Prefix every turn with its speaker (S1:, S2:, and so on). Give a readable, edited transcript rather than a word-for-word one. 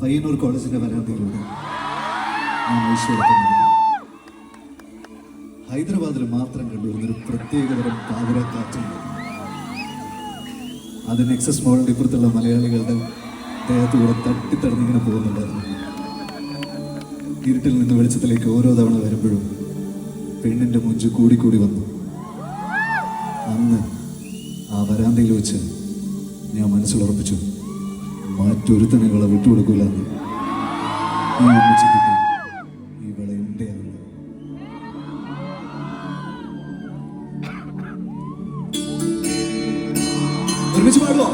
S1: പയ്യന്നൂർ കോളേജിന്റെ വരാന്തയിലൂടെ ഹൈദരാബാദിൽ മാത്രം കണ്ടുവരുന്നൊരു പ്രത്യേകതരം കാറ്റുണ്ട്. അത് നെക്സസ് മോളിന്റെ ഇപ്പുറത്തുള്ള മലയാളികളുടെ ദേഹത്തൂടെ തട്ടിത്തടഞ്ഞിങ്ങനെ പോകുന്നുണ്ടായിരുന്നു. ഇരുട്ടിൽ നിന്ന് വെളിച്ചത്തിലേക്ക് ഓരോ തവണ വരുമ്പോഴും പെണ്ണിന്റെ മുഞ്ച് കൂടിക്കൂടി വന്നു. അന്ന് ആ വരാന്തയിൽ വെച്ച് ഞാൻ മനസ്സിലുറപ്പിച്ചു, മറ്റൊരുത്തനുകളെ വിട്ടുകൊടുക്കൂല. ഈ ഒന്നിച്ചിട്ട് ഇവളെ ഉണ്ടയാണ്. ഒരുമിച്ച് പാടുവോ?